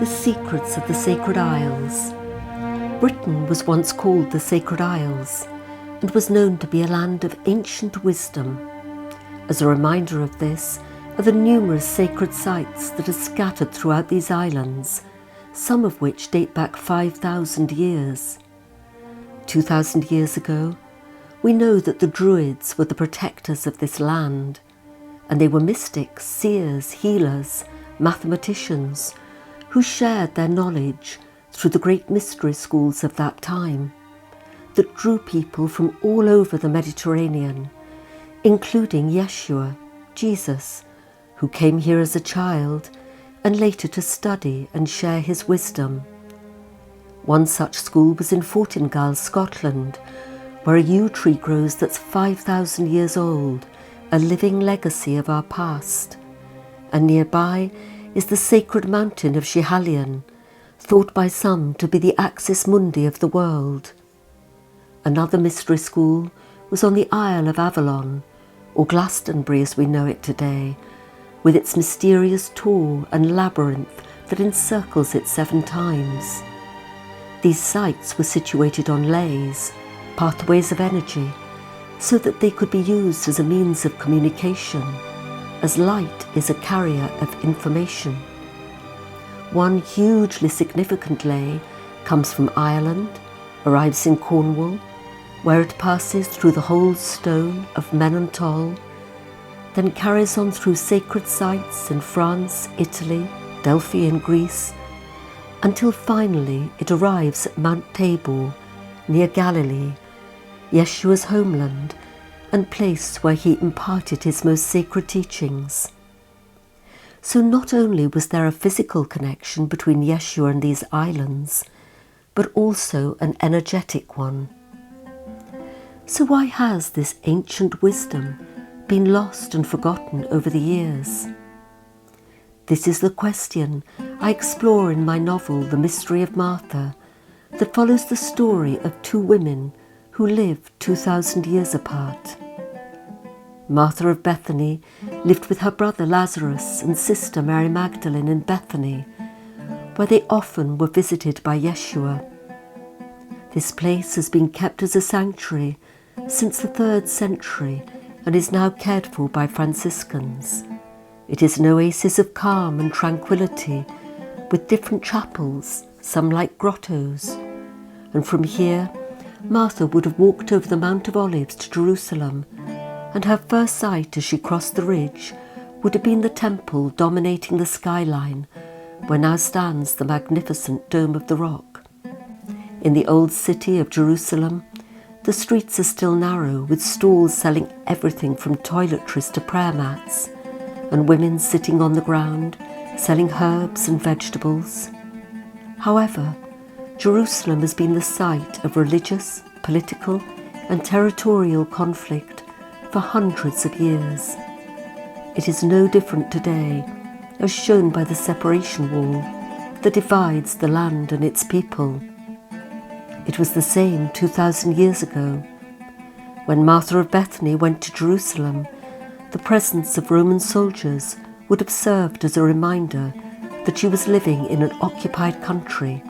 The secrets of the Sacred Isles. Britain was once called the Sacred Isles and was known to be a land of ancient wisdom. As a reminder of this are the numerous sacred sites that are scattered throughout these islands, some of which date back 5,000 years. 2,000 years ago, we know that the Druids were the protectors of this land, and they were mystics, seers, healers, mathematicians, who shared their knowledge through the great mystery schools of that time that drew people from all over the Mediterranean, including Yeshua, Jesus, who came here as a child and later to study and share his wisdom. One such school was in Fortingall, Scotland, where a yew tree grows that's 5,000 years old, a living legacy of our past. And nearby is the sacred mountain of Schiehallion, thought by some to be the axis mundi of the world. Another mystery school was on the Isle of Avalon, or Glastonbury as we know it today, with its mysterious tor and labyrinth that encircles it 7 times. These sites were situated on leys, pathways of energy, so that they could be used as a means of communication, as light is a carrier of information. One hugely significant ley comes from Ireland, arrives in Cornwall, where it passes through the whole stone of Menontoll, then carries on through sacred sites in France, Italy, Delphi in Greece, until finally it arrives at Mount Tabor, near Galilee, Yeshua's homeland and place where he imparted his most sacred teachings. So not only was there a physical connection between Yeshua and these islands, but also an energetic one. So why has this ancient wisdom been lost and forgotten over the years? This is the question I explore in my novel, The Mystery of Martha, that follows the story of 2 women who lived 2,000 years apart. Martha of Bethany lived with her brother Lazarus and sister Mary Magdalene in Bethany, where they often were visited by Yeshua. This place has been kept as a sanctuary since the 3rd century and is now cared for by Franciscans. It is an oasis of calm and tranquility with different chapels, some like grottos. And from here, Martha would have walked over the Mount of Olives to Jerusalem, and her first sight as she crossed the ridge would have been the temple dominating the skyline, where now stands the magnificent Dome of the Rock. In the old city of Jerusalem, the streets are still narrow, with stalls selling everything from toiletries to prayer mats, and women sitting on the ground, selling herbs and vegetables. However, Jerusalem has been the site of religious, political, and territorial conflict for hundreds of years. It is no different today, as shown by the separation wall that divides the land and its people. It was the same 2,000 years ago. When Martha of Bethany went to Jerusalem, the presence of Roman soldiers would have served as a reminder that she was living in an occupied country,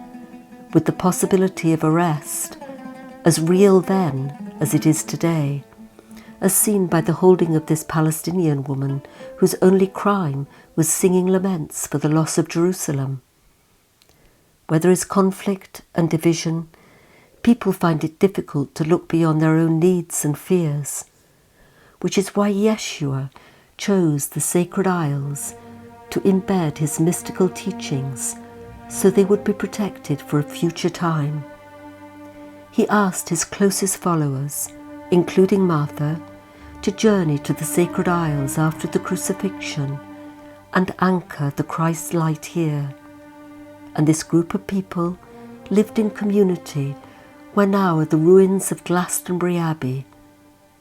with the possibility of arrest, as real then as it is today, as seen by the holding of this Palestinian woman whose only crime was singing laments for the loss of Jerusalem. Where there is conflict and division, people find it difficult to look beyond their own needs and fears, which is why Yeshua chose the Sacred Isles to embed his mystical teachings so they would be protected for a future time. He asked his closest followers, including Martha, to journey to the Sacred Isles after the crucifixion and anchor the Christ light here. And this group of people lived in community where now are the ruins of Glastonbury Abbey,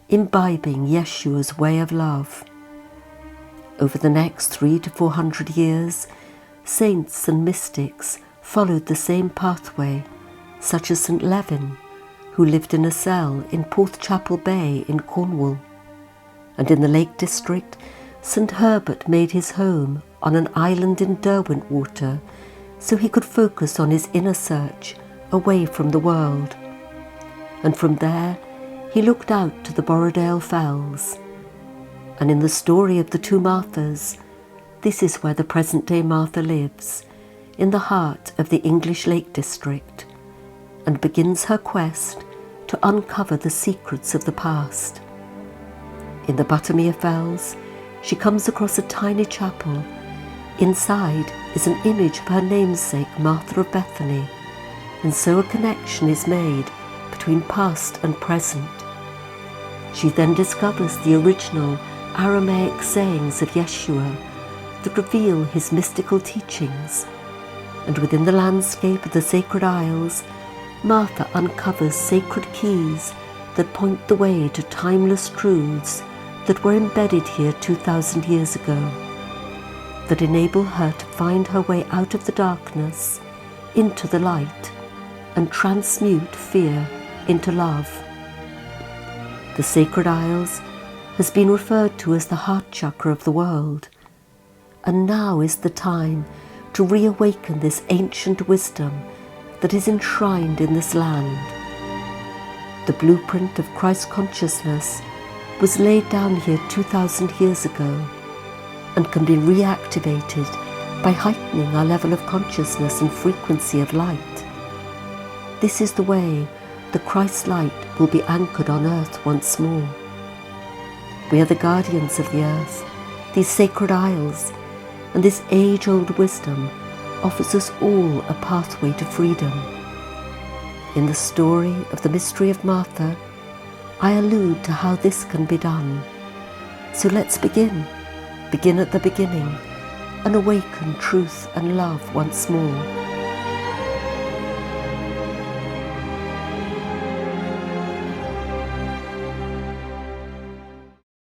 imbibing Yeshua's way of love. Over the next 300 to 400 years, saints and mystics followed the same pathway, such as St. Levin, who lived in a cell in Porthchapel Bay in Cornwall. And in the Lake District, St. Herbert made his home on an island in Derwentwater so he could focus on his inner search away from the world. And from there, he looked out to the Borrowdale Fells. And in the story of the two Marthas, this is where the present-day Martha lives, in the heart of the English Lake District, and begins her quest to uncover the secrets of the past. In the Buttermere Fells, she comes across a tiny chapel. Inside is an image of her namesake Martha of Bethany, and so a connection is made between past and present. She then discovers the original Aramaic sayings of Yeshua that reveal his mystical teachings, and within the landscape of the Sacred Isles, Martha uncovers sacred keys that point the way to timeless truths that were embedded here 2,000 years ago, that enable her to find her way out of the darkness into the light and transmute fear into love. The Sacred Isles has been referred to as the heart chakra of the world, and now is the time to reawaken this ancient wisdom that is enshrined in this land. The blueprint of Christ consciousness was laid down here 2,000 years ago and can be reactivated by heightening our level of consciousness and frequency of light. This is the way the Christ light will be anchored on earth once more. We are the guardians of the earth, these sacred isles, and this age-old wisdom offers us all a pathway to freedom. In the story of the mystery of Martha, I allude to how this can be done. So let's begin at the beginning, and awaken truth and love once more.